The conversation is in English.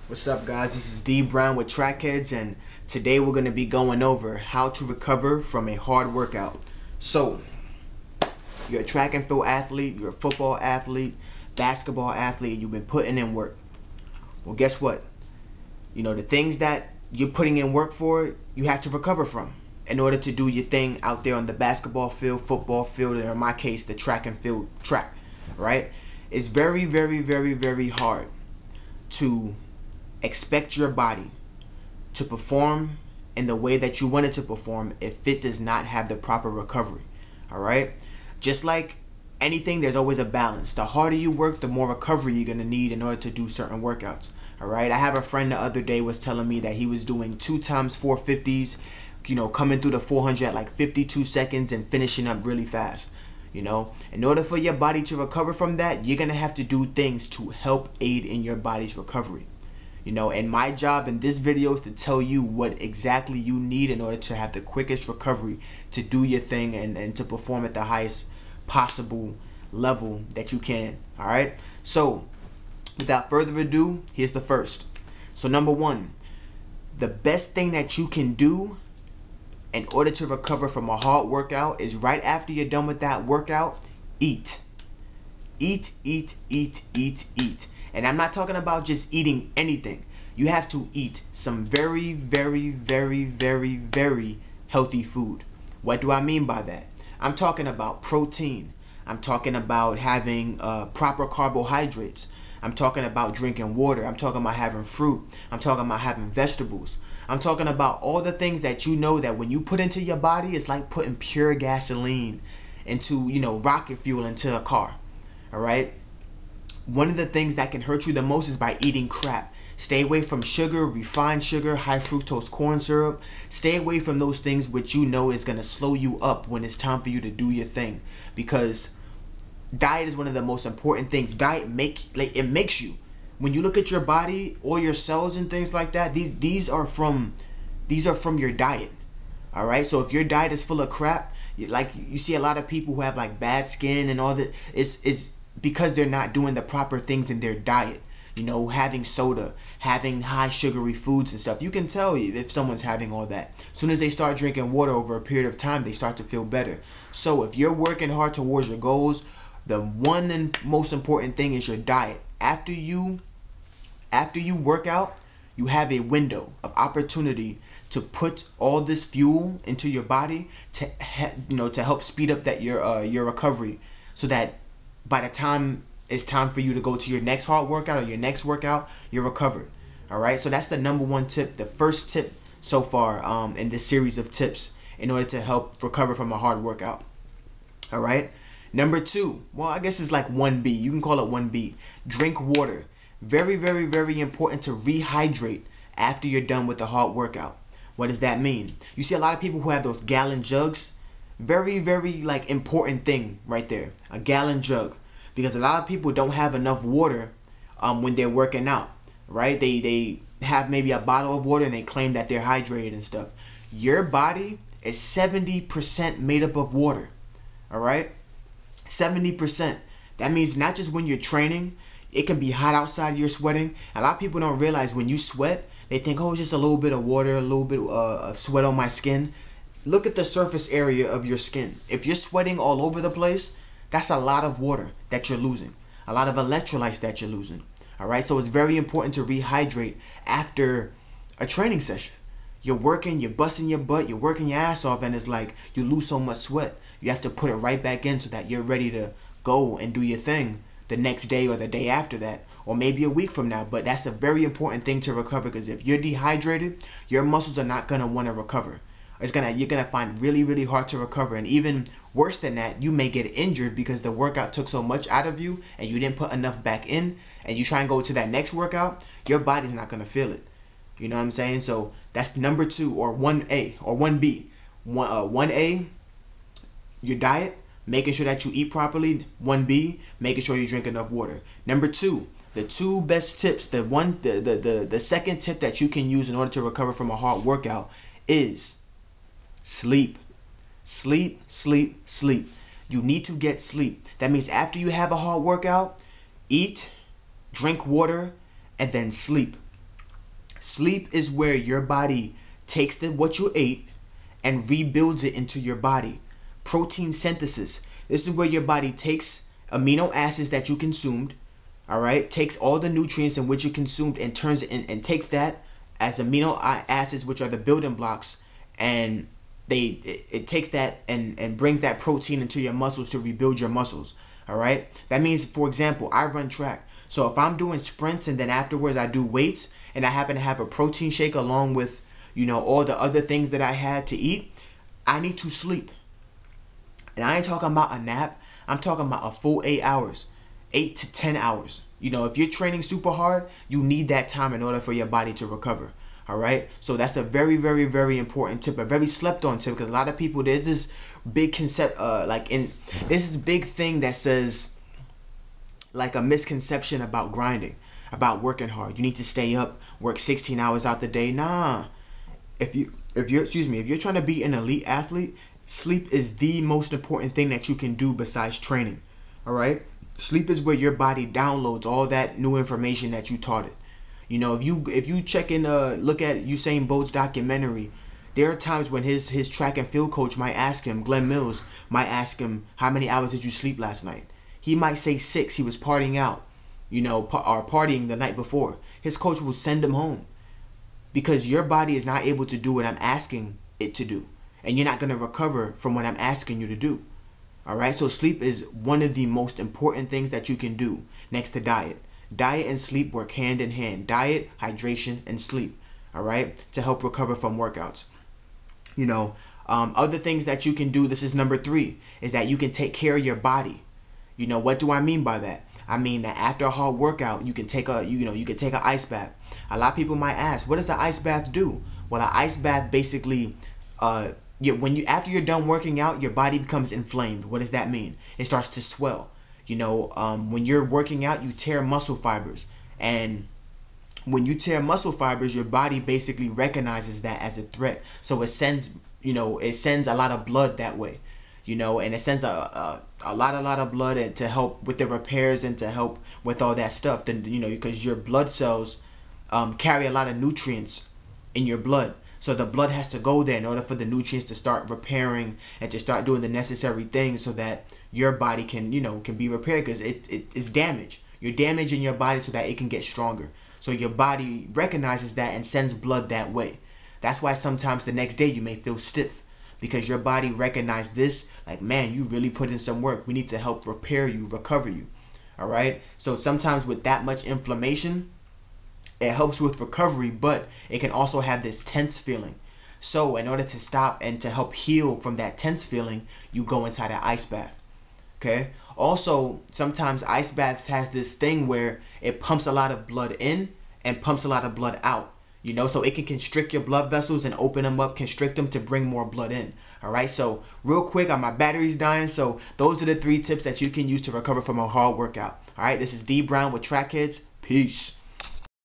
What's up, guys? This is D Brown with Headz, and today we're going to be going over how to recover from a hard workout. So, you're a track and field athlete, you're a football athlete, basketball athlete, and you've been putting in work. Well, guess what? You know, the things that you're putting in work for, you have to recover from in order to do your thing out there on the basketball field, football field, or in my case, the track and field track, right? It's very, very, very, very hard to expect your body to perform in the way that you want it to perform if it does not have the proper recovery. All right, just like anything, there's always a balance. The harder you work, the more recovery you're gonna need in order to do certain workouts. All right, I have a friend the other day was telling me that he was doing 2 times 450s, you know, coming through the 400 at like 52 seconds and finishing up really fast. You know, in order for your body to recover from that, you're gonna have to do things to help aid in your body's recovery. You know, and my job in this video is to tell you what exactly you need in order to have the quickest recovery to do your thing and to perform at the highest possible level that you can. All right, so without further ado, here's the first. So number one, the best thing that you can do in order to recover from a hard workout is right after you're done with that workout, eat. Eat, eat, eat, eat, eat. And I'm not talking about just eating anything. You have to eat some very, very, very, very, very healthy food. What do I mean by that? I'm talking about protein. I'm talking about having proper carbohydrates. I'm talking about drinking water. I'm talking about having fruit. I'm talking about having vegetables. I'm talking about all the things that you know that when you put into your body, it's like putting pure gasoline into, you know, rocket fuel into a car. All right? One of the things that can hurt you the most is by eating crap. Stay away from sugar, refined sugar, high fructose corn syrup. Stay away from those things which you know is going to slow you up when it's time for you to do your thing. Because diet is one of the most important things. Diet makes you. When you look at your body, all your cells and things like that, these are from your diet. All right? So if your diet is full of crap, like you see a lot of people who have like bad skin and all that, it's because they're not doing the proper things in their diet. You know, having soda, having high sugary foods and stuff. You can tell if someone's having all that. As soon as they start drinking water over a period of time, they start to feel better. So if you're working hard towards your goals, the one and most important thing is your diet. After you work out, you have a window of opportunity to put all this fuel into your body to help speed up that your recovery, so that by the time it's time for you to go to your next hard workout or your next workout, you're recovered. All right, so that's the number one tip, the first tip so far in this series of tips in order to help recover from a hard workout. All right, number two, well, I guess it's like 1B. You can call it 1B. Drink water. Very, very, very important to rehydrate after you're done with the hard workout. What does that mean? You see a lot of people who have those gallon jugs. Very, very like important thing right there. A gallon jug. Because a lot of people don't have enough water when they're working out, right? They have maybe a bottle of water and they claim that they're hydrated and stuff. Your body is 70% made up of water, all right? 70%. That means not just when you're training, it can be hot outside, you're sweating. A lot of people don't realize when you sweat, they think, oh, it's just a little bit of water, a little bit of sweat on my skin. Look at the surface area of your skin. If you're sweating all over the place, that's a lot of water that you're losing. A lot of electrolytes that you're losing. All right, so it's very important to rehydrate after a training session. You're working, you're busting your butt, you're working your ass off, and it's like you lose so much sweat. You have to put it right back in so that you're ready to go and do your thing the next day or the day after that, or maybe a week from now. But that's a very important thing to recover, because if you're dehydrated, your muscles are not going to want to recover. You're gonna find really, really hard to recover, and even worse than that, you may get injured because the workout took so much out of you and you didn't put enough back in, and you try and go to that next workout, your body's not gonna feel it. You know what I'm saying? So that's number 2, or 1A or 1B. 1A, your diet, making sure that you eat properly. 1B, making sure you drink enough water. Number 2, the 2 best tips. The second tip that you can use in order to recover from a hard workout is sleep. Sleep, sleep, sleep. You need to get sleep. That means after you have a hard workout, eat, drink water, and then sleep. Sleep is where your body takes what you ate and rebuilds it into your body. Protein synthesis. This is where your body takes amino acids that you consumed, all right, takes all the nutrients in which you consumed and turns it in, and takes that as amino acids, which are the building blocks, and it takes that and brings that protein into your muscles to rebuild your muscles. All right, that means, for example, I run track. So if I'm doing sprints and then afterwards I do weights and I happen to have a protein shake along with, you know, all the other things that I had to eat, I need to sleep. And I ain't talking about a nap. I'm talking about a full 8 hours, 8 to 10 hours. You know, if you're training super hard, you need that time in order for your body to recover. All right. So that's a very, very, very important tip, a very slept on tip, because a lot of people, there's this big concept, this is big thing that says, like, a misconception about grinding, about working hard. You need to stay up, work 16 hours out the day. Nah. If you're trying to be an elite athlete, sleep is the most important thing that you can do besides training. All right? Sleep is where your body downloads all that new information that you taught it. You know, if you check in, look at Usain Bolt's documentary, there are times when his track and field coach might ask him, Glenn Mills might ask him, how many hours did you sleep last night? He might say 6. He was partying out, you know, or partying the night before. His coach will send him home because your body is not able to do what I'm asking it to do, and you're not going to recover from what I'm asking you to do. All right, so sleep is one of the most important things that you can do next to diet. Diet and sleep work hand in hand. Diet, hydration, and sleep, all right, to help recover from workouts. You know, other things that you can do, this is number 3, is that you can take care of your body. You know, what do I mean by that? I mean that after a hard workout, you can take an ice bath. A lot of people might ask, what does an ice bath do? Well, an ice bath basically, after you're done working out, your body becomes inflamed. What does that mean? It starts to swell. You know, when you're working out, you tear muscle fibers, and when you tear muscle fibers, your body basically recognizes that as a threat. So it sends a lot of blood that way. You know, and it sends a lot of blood to help with the repairs and to help with all that stuff. Then, you know, because your blood cells carry a lot of nutrients in your blood. So the blood has to go there in order for the nutrients to start repairing and to start doing the necessary things so that your body can be repaired, because it is damaged. You're damaging your body so that it can get stronger. So your body recognizes that and sends blood that way. That's why sometimes the next day you may feel stiff, because your body recognized this, like, man, you really put in some work. We need to help repair you, recover you. All right. So sometimes with that much inflammation, it helps with recovery, but it can also have this tense feeling. So in order to stop and to help heal from that tense feeling, you go inside an ice bath. Okay. Also, sometimes ice baths has this thing where it pumps a lot of blood in and pumps a lot of blood out. You know, so it can constrict your blood vessels and open them up, constrict them to bring more blood in. All right. So real quick, my battery's dying. So those are the 3 tips that you can use to recover from a hard workout. All right. This is D Brown with Track Headz. Peace.